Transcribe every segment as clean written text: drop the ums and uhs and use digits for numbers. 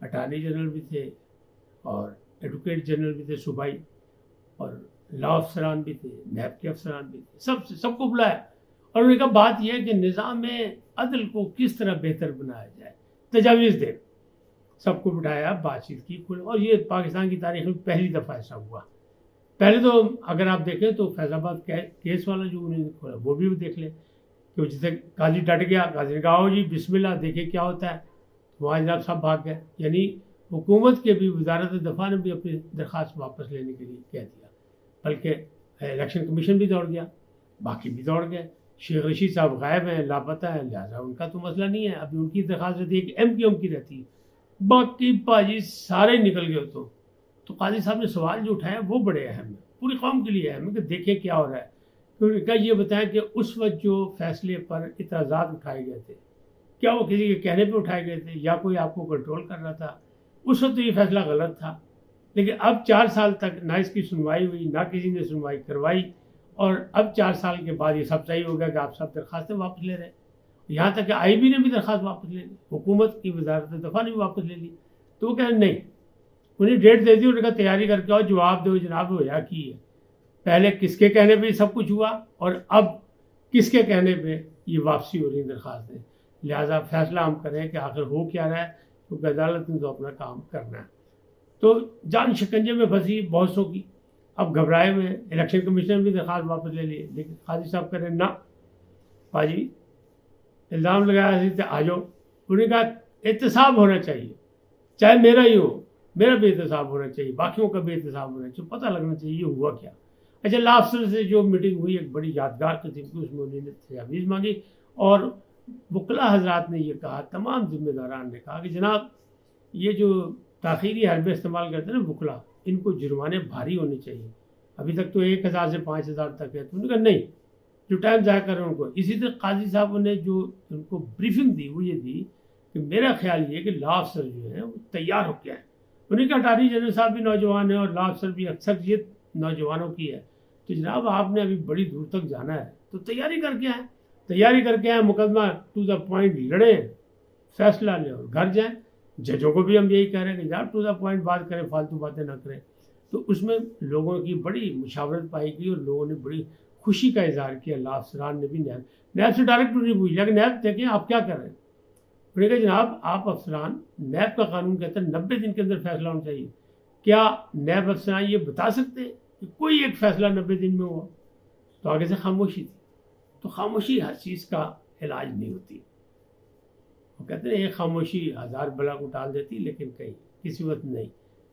Attorney general بھی تھے اور ایڈوکیٹ جنرل بھی تھے صوبائی، اور لا افسران بھی تھے، نیب کے افسران بھی تھے، سب کو بلایا اور انہوں نے کہا بات یہ ہے کہ نظام عدل کو کس طرح بہتر بنایا جائے، تجاویز دے. سب کو بٹھایا، بات چیت کی، اور یہ پاکستان کی تاریخ میں پہلی دفعہ ایسا ہوا. پہلے تو اگر آپ دیکھیں تو فیض آباد کیس والا جو انہوں نے کھولا وہ بھی دیکھ لیں کہ جسے قاضی ڈٹ گیا، قاضی نے کہا آؤ جی بسم اللہ دیکھیں کیا ہوتا ہے، وہاں جناب صاحب بھاگ گئے. یعنی حکومت کے بھی، وزارت دفاع نے بھی اپنی درخواست واپس لینے کے لیے کہہ دیا، بلکہ الیکشن کمیشن بھی دوڑ گیا، باقی بھی دوڑ گئے. شیخ رشید صاحب غائب ہیں، لاپتہ ہیں، لہٰذا ان کا تو مسئلہ نہیں ہے. ابھی ان کی درخواست رہتی ہے کہ ایم کیو ایم کی رہتی ہے، باقی پاجی سارے نکل گئے. تو قاضی صاحب نے سوال جو اٹھایا وہ بڑے اہم ہیں، پوری قوم کے لیے اہم ہے کہ دیکھیں کیا ہو رہا ہے. انہوں نے کہا یہ بتائیں کہ اس وقت جو فیصلے پر اعتراضات اٹھائے گئے تھے، کیا وہ کسی کے کہنے پہ اٹھائے گئے تھے یا کوئی آپ کو کنٹرول کر رہا تھا؟ اس وقت تو یہ فیصلہ غلط تھا، لیکن اب 4 سال تک نہ اس کی سنوائی ہوئی، نہ کسی نے سنوائی کروائی، اور اب 4 سال کے بعد یہ سب صحیح ہو گیا کہ آپ سب درخواستیں واپس لے رہے ہیں. یہاں تک کہ آئی بی نے بھی درخواست واپس لے لی، حکومت کی وزارت دفاع نے بھی واپس لے لی. تو وہ کہہ رہے نہیں، انہیں ڈیٹ دے دی، انہوں نے کہا تیاری کر کے آؤ، جواب دو جناب ہوا کی ہے. پہلے کس کے کہنے پہ یہ سب کچھ ہوا اور اب کس کے کہنے پہ یہ واپسی ہو رہی درخواستیں. لہٰذا فیصلہ ہم کریں کہ آخر ہو کیا رہا ہے، کیونکہ عدالت نے تو اپنا کام کرنا ہے. تو جان شکنجے میں پھنسی بہت سو کی، اب گھبرائے ہوئے. الیکشن کمیشن بھی درخواست واپس لے لیے، لیکن قاضی صاحب کہہ رہے نہ باجی الزام لگایا تھے آ جاؤ. انہوں نے کہا احتساب ہونا چاہیے، چاہے میرا ہی ہو، میرا بھی احتساب ہونا چاہیے، باقیوں کا بھی احتساب ہونا چاہیے، پتہ لگنا چاہیے یہ ہوا کیا. اچھا لا افسر سے جو میٹنگ ہوئی ایک بڑی یادگار قسم کی، اس میں انہوں نے تجاویز مانگی اور وکلا حضرات نے یہ کہا، تمام ذمہ داران نے کہا کہ جناب یہ جو تاخیری حربے استعمال کرتے ہیں نا وکلا، ان کو جرمانے بھاری ہونے چاہیے. ابھی تک تو 1000 سے 5000 تک ہے. تو انہوں نے کہا نہیں، جو ٹائم ضائع کر رہے ہیں ان کو. اسی طرح قاضی صاحب نے جو ان کو بریفنگ دی وہ یہ دی کہ میرا خیال یہ کہ لا افسر جو ہیں وہ تیار ہو کے آئیں. انہوں نے کہا اٹارنی جنرل صاحب بھی نوجوان ہیں اور لا افسر بھی اکثر یہ نوجوانوں کی ہے، تو جناب آپ نے ابھی بڑی دور تک جانا ہے تو تیاری کر کے آئیں. تیاری کر کے آئیں، مقدمہ ٹو دا پوائنٹ لڑیں، فیصلہ لیں اور گھر جائیں. ججوں کو بھی ہم یہی کہہ رہے ہیں کہ یار ٹو دا پوائنٹ بات کریں، فالتو باتیں نہ کریں. تو اس میں لوگوں کی بڑی مشاورت پائی گئی اور لوگوں نے بڑی خوشی کا اظہار کیا. لا افسران نے بھی نیب سے ڈائریکٹ نہیں پوچھ لیا کہ نیب دیکھیں آپ کیا کر رہے ہیں. انہوں نے کہا جناب آپ افسران، نیب کا قانون کہتا ہے 90 دن کے اندر فیصلہ ہونا چاہیے. کیا نیب افسران یہ بتا سکتے ہیں کہ کوئی ایک فیصلہ 90 دن میں ہوا؟ تو آگے سے خاموشی تھی. تو خاموشی ہر چیز کا علاج نہیں ہوتی. وہ کہتے ہیں ایک خاموشی 1000 بلا کو ٹال دیتی، لیکن کہیں کسی وقت نہیں.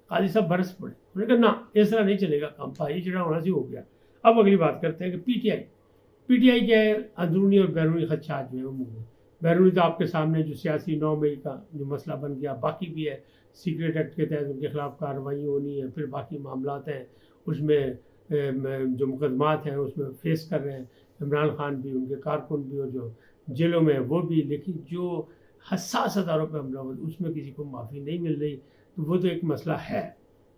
قاضی صاحب برس پڑے. انہوں نے کہا نہ اس طرح نہیں چلے گا کام، پائی چڑھا ہونا سے ہو گیا. اب اگلی بات کرتے ہیں کہ پی ٹی آئی کیا ہے. اندرونی اور بیرونی خدشات جو ہیں وہ بیرونی تو آپ کے سامنے جو سیاسی 9 مئی کا جو مسئلہ بن گیا، باقی بھی ہے. سیکریٹ ایکٹ کے تحت ان کے خلاف کارروائی ہونی ہے، پھر باقی معاملات ہیں اس میں جو مقدمات ہیں اس میں فیس کر رہے ہیں عمران خان بھی، ان کے کارکن بھی، اور جو جیلوں میں وہ بھی. لیکن جو حساس اداروں پہ حملہ ہوتا اس میں کسی کو معافی نہیں مل رہی، تو وہ تو ایک مسئلہ ہے.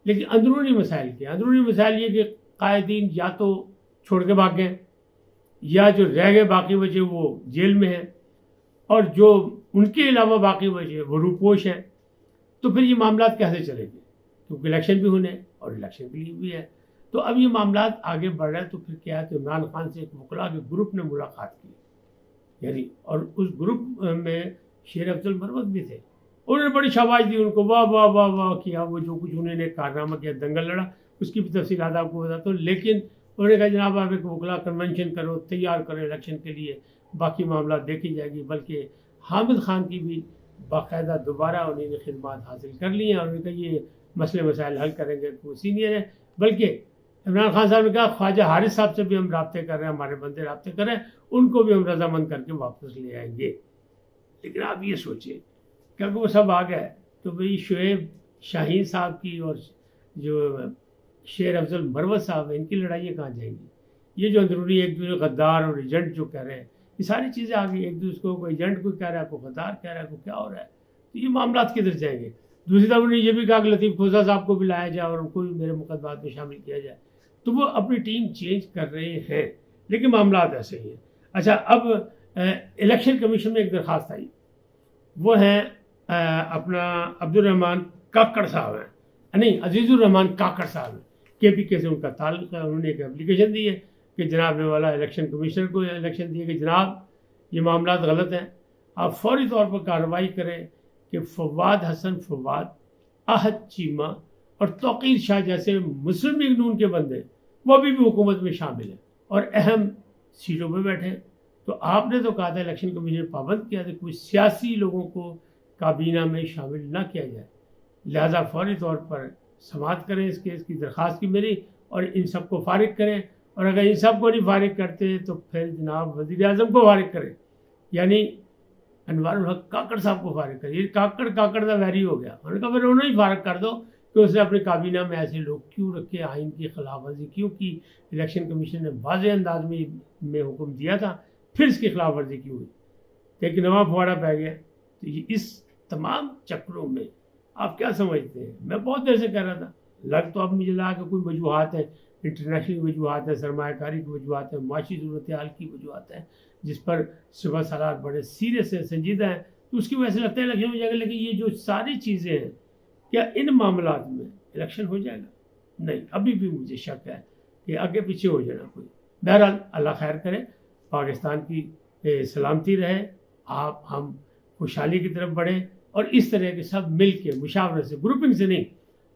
لیکن اندرونی مسائل کے اندرونی مسائل یہ کہ قائدین یا تو چھوڑ کے بھاگ گئے، یا جو رہ گئے باقی وجہ وہ جیل میں ہیں، اور جو ان کے علاوہ باقی وجہ وہ روپوش ہیں. تو پھر یہ معاملات کیسے چلیں گے؟ کیونکہ الیکشن بھی ہونے اور الیکشن کے لیے بھی ہے. تو اب یہ معاملات آگے بڑھ رہے ہیں. تو پھر کیا ہے کہ عمران خان سے ایک وکلا کے گروپ نے ملاقات کی، یعنی اور اس گروپ میں شیر افضل مروت بھی تھے. انہوں نے بڑی شاباش دی ان کو، واہ واہ واہ واہ کیا. وہ جو کچھ انہوں نے کارنامہ کیا، دنگل لڑا، اس کی بھی تفصیلات آپ کو بتاتا ہوں. لیکن انہوں نے کہا جناب آپ ایک وکلا کنونشن کرو، تیار کرو الیکشن کے لیے، باقی معاملات دیکھی جائے گی. بلکہ حامد خان کی بھی باقاعدہ دوبارہ انہوں نے خدمات حاصل کر لی ہیں، اور انہوں نے کہا یہ مسئلے مسائل حل کریں گے، وہ سینئر ہیں. بلکہ عمران خان صاحب نے کہا خواجہ حارث صاحب سے بھی ہم رابطے کر رہے ہیں، ہمارے بندے رابطے کر رہے ہیں، ان کو بھی ہم رضامند کر کے واپس لے آئیں گے. لیکن آپ یہ سوچیں کیونکہ وہ سب آ گئے تو بھئی شعیب شاہین صاحب کی اور جو شیر افضل مروت صاحب ہیں، ان کی لڑائیاں کہاں جائیں گی؟ یہ جو اندرونی ایک دوسرے غدار اور ایجنٹ جو کہہ رہے ہیں، یہ ساری چیزیں آ گئی. ایک دوسرے کو کوئی ایجنٹ کو کہہ رہا ہے، کوئی غدار کہہ رہا ہے، کوئی کیا ہو رہا ہے. تو یہ معاملات کدھر جائیں گے؟ دوسری طرف انہوں نے یہ بھی کہا کہ لطیف کھوسہ صاحب کو بھی لایا جائے اور ان کو بھی میرے مقدمات میں شامل کیا جائے. تو وہ اپنی ٹیم چینج کر رہے ہیں، لیکن معاملات ایسے ہی ہیں. اچھا اب الیکشن کمیشن میں ایک درخواست آئی، وہ ہیں اپنا عبد الرحمان کاکڑ صاحب ہیں، نہیں عزیز الرحمان کاکڑ صاحب ہیں، KPK سے ان کا تعلق ہے. انہوں نے ایک اپلیکیشن دی ہے کہ جناب نے والا الیکشن کمیشنر کو الیکشن دیے کہ جناب یہ معاملات غلط ہیں، آپ فوری طور پر کارروائی کریں کہ فواد حسن فواد، احد چیمہ اور توقیر شاہ جیسے مسلم لیگ نون کے بندے وہ بھی حکومت میں شامل ہیں اور اہم سیٹوں پہ بیٹھے ہیں. تو آپ نے تو کہا تھا الیکشن کمیشن پابند کیا تھا کوئی سیاسی لوگوں کو کابینہ میں شامل نہ کیا جائے، لہذا فوری طور پر سماعت کریں اس کیس کی درخواست کی میری، اور ان سب کو فارغ کریں، اور اگر ان سب کو نہیں فارغ کرتے تو پھر جناب وزیر اعظم کو فارغ کریں، یعنی انوار الحق کاکڑ صاحب کو فارغ کریں. یہ کاکڑ کا ویری ہو گیا. انہوں نے کہا پھر انہوں ہی فارغ کر دو کہ اس نے اپنے کابینہ میں ایسے لوگ کیوں رکھے، آئین کی خلاف ورزی کیوں کی، الیکشن کمیشن نے واضح انداز میں حکم دیا تھا، پھر اس کی خلاف ورزی کیوں ہوئی. ایک نواں پھواڑا پہ گیا. تو یہ اس تمام چکروں میں آپ کیا سمجھتے ہیں؟ میں بہت دیر سے کہہ رہا تھا، لگ تو اب مجھے لگا کہ کوئی وجوہات ہیں، انٹرنیشنل وجوہات ہیں، سرمایہ کاری کی وجوہات ہیں، معاشی صورتحال کی وجوہات ہیں، جس پر صبح سالات بڑے سیریس ہیں، سنجیدہ ہیں، تو اس کی وجہ سے لگتا ہے الیکشن ہو جائے گا. لیکن یہ جو ساری چیزیں ہیں، کیا ان معاملات میں الیکشن ہو جائے گا؟ نہیں، ابھی بھی مجھے شک ہے کہ آگے پیچھے ہو جانا کوئی. بہرحال اللہ خیر کرے، پاکستان کی سلامتی رہے، ہم خوشحالی کی طرف بڑھیں، اور اس طرح کے سب مل کے مشاورت سے، گروپنگ سے نہیں.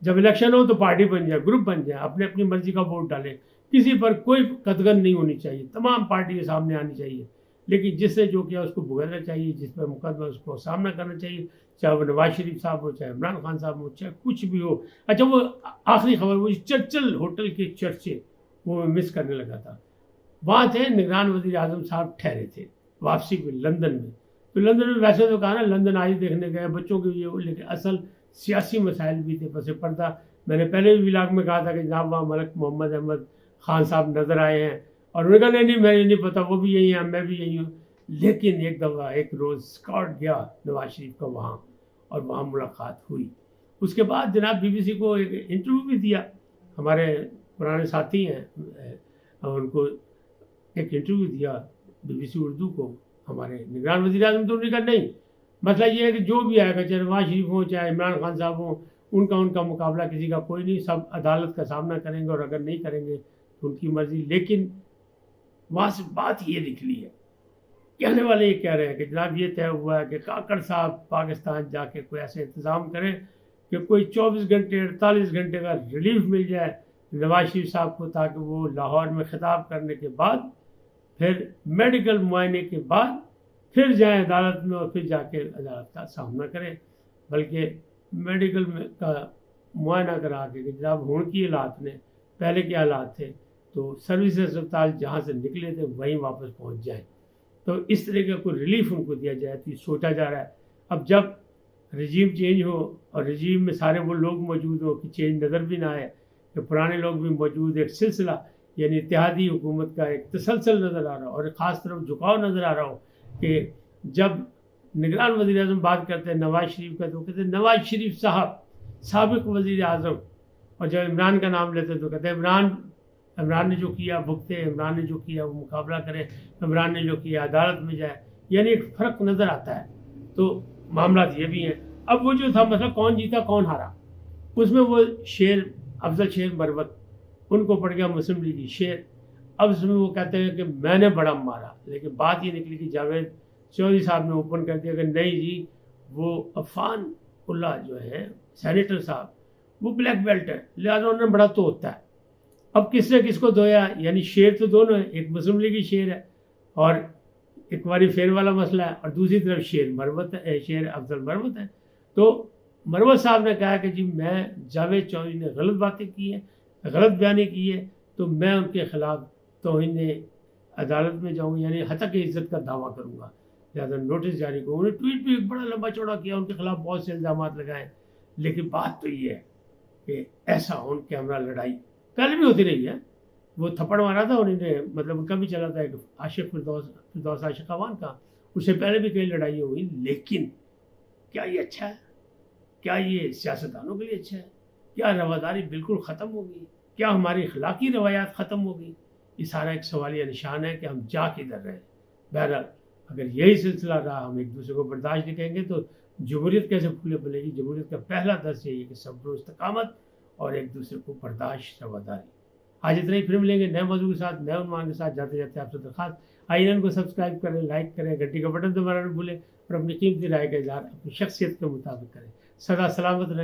جب الیکشن ہو تو پارٹی بن جائے، گروپ بن جائے، اپنے اپنی مرضی کا ووٹ ڈالیں، کسی پر کوئی قدغن نہیں ہونی چاہیے، تمام پارٹی کے سامنے آنی چاہیے، لیکن جس نے جو کیا اس کو بھگتنا چاہیے، جس پر مقدمہ اس کو سامنا کرنا چاہیے، چاہے وہ نواز شریف صاحب ہو، چاہے عمران خان صاحب ہو، چاہے کچھ بھی ہو. اچھا وہ آخری خبر، وہ چرچل ہوٹل کے چرچے وہ میں مس کرنے لگا تھا، وہاں تھے نگران وزیر اعظم صاحب ٹھہرے تھے واپسی پہ لندن میں. تو لندن میں ویسے تو کہا نا لندن آئی دیکھنے گئے بچوں کے لیے، لیکن اصل سیاسی مسائل بھی تھے پس پردہ. میں نے پہلے بھی ولاگ میں کہا تھا کہ جناب وہاں ملک محمد احمد خان صاحب نظر آئے ہیں، اور انہوں نے کہا نہیں میں نہیں پتا، وہ بھی یہی ہیں میں بھی یہی ہوں. لیکن ایک دفعہ ایک روز اسکاٹ گیا نواز شریف کا وہاں، اور وہاں ملاقات ہوئی. اس کے بعد جناب BBC کو ایک انٹرویو بھی دیا، ہمارے پرانے ساتھی ہیں، ان کو ایک انٹرویو دیا BBC اردو کو ہمارے نگران وزیر اعظم. تو انہوں نے کہا نہیں، مسئلہ یہ ہے کہ جو بھی آئے گا، چاہے نواز شریف ہوں چاہے عمران خان صاحب ہوں، ان کا مقابلہ کسی کا کوئی نہیں، سب عدالت کا سامنا کریں گے، اور اگر نہیں کریں گے تو ان کی مرضی. لیکن وہاں سے بات یہ نکلی ہے، کہنے والے یہ کہہ رہے ہیں کہ جناب یہ طے ہوا ہے کہ کاکڑ صاحب پاکستان جا کے کوئی ایسے انتظام کریں کہ کوئی 24 گھنٹے 48 گھنٹے کا ریلیف مل جائے نواز شریف صاحب کو، تاکہ وہ لاہور میں خطاب کرنے کے بعد، پھر میڈیکل معائنے کے بعد پھر جائیں عدالت میں، اور پھر جا کے عدالت کا سامنا کریں. بلکہ میڈیکل میں کا معائنہ کرا کے کہ جناب ہون کی حالات نے پہلے کے حالات تھے، تو سروس اسپتال جہاں سے نکلے تھے وہیں واپس پہنچ جائیں. تو اس طرح کا کوئی ریلیف ان کو دیا جائے. تو یہ سوچا جا رہا ہے اب جب رجیم چینج ہو اور رجیم میں سارے وہ لوگ موجود ہو کہ چینج نظر بھی نہ آئے، کہ پرانے لوگ بھی موجود، ایک سلسلہ یعنی اتحادی حکومت کا ایک تسلسل نظر آ رہا ہو، اور خاص طرف جھکاؤ نظر آ رہا ہو کہ جب نگران وزیر اعظم بات کرتے ہیں نواز شریف کا تو کہتے ہیں نواز شریف صاحب سابق وزیر اعظم، اور جب عمران کا نام لیتے تو کہتے ہیں عمران نے جو کیا بھگتے، عمران نے جو کیا وہ مقابلہ کرے، عمران نے جو کیا عدالت میں جائے، یعنی ایک فرق نظر آتا ہے. تو معاملات یہ بھی ہیں. اب وہ جو تھا مسئلہ کون جیتا کون ہارا، اس میں وہ شیر افضل شیر مروت ان کو پڑ گیا مسلم لیگی شیر. اب اس میں وہ کہتے ہیں کہ میں نے بڑا مارا، لیکن بات یہ نکلی کہ جاوید چودھری صاحب نے اوپن کر دیا کہ نہیں جی، وہ عفان اللہ جو ہے سینیٹر صاحب وہ بلیک بیلٹ ہے، لہٰذا انہوں نے بڑا تو ہوتا ہے. اب کس نے کس کو دھویا، یعنی شیر تو دونوں ہیں، ایک مسلم لیگی شیر ہے اور ایک باری فیر والا مسئلہ ہے، اور دوسری طرف شیر مروت ہے، شیر افضل مروت ہے. تو مروت صاحب نے کہا کہ جی میں جاوید چودھری نے غلط باتیں کی ہیں، غلط بیانی کی ہے، تو میں ان کے خلاف توہین عدالت میں جاؤں گا، یعنی حتق عزت کا دعویٰ کروں گا، لہٰذا نوٹس جاری کروں. انہوں نے ٹویٹ بھی ایک بڑا لمبا چوڑا کیا، ان کے خلاف بہت سے الزامات لگائے. لیکن بات تو یہ ہے کہ ایسا آن کیمرہ لڑائی کل بھی ہوتی رہی ہے. وہ تھپڑ مارا تھا انہوں نے، مطلب ان کا بھی چلا تھا ایک عاشق فردوس عاشق خوان کا، اس سے پہلے بھی کئی لڑائیاں ہوئی. لیکن کیا یہ اچھا ہے؟ کیا یہ سیاستدانوں کے لیے اچھا ہے؟ کیا رواداری بالکل ختم ہوگی؟ کیا ہماری اخلاقی روایات ختم ہوگی؟ یہ سارا ایک سوالیہ نشان ہے کہ ہم جا کدھر رہے ہیں. بہرحال اگر یہی سلسلہ رہا، ہم ایک دوسرے کو برداشت نہیں کریں گے تو جمہوریت کیسے پھولے پھلے گی؟ جمہوریت کا پہلا درس یہی ہے کہ صبر و استقامت اور ایک دوسرے کو برداشت رواداری. آج اتنا ہی، پھر ملیں گے نئے موضوع کے ساتھ، نئے عنوان کے ساتھ. جاتے جاتے آپ سے درخواست، INN کو سبسکرائب کریں، لائک کریں، گھنٹی کا بٹن دبانا نہ بھولیں، اور اپنی قیمتی رائے کا اظہار اپنی شخصیت کے مطابق کریں. سدا سلامت رہیں.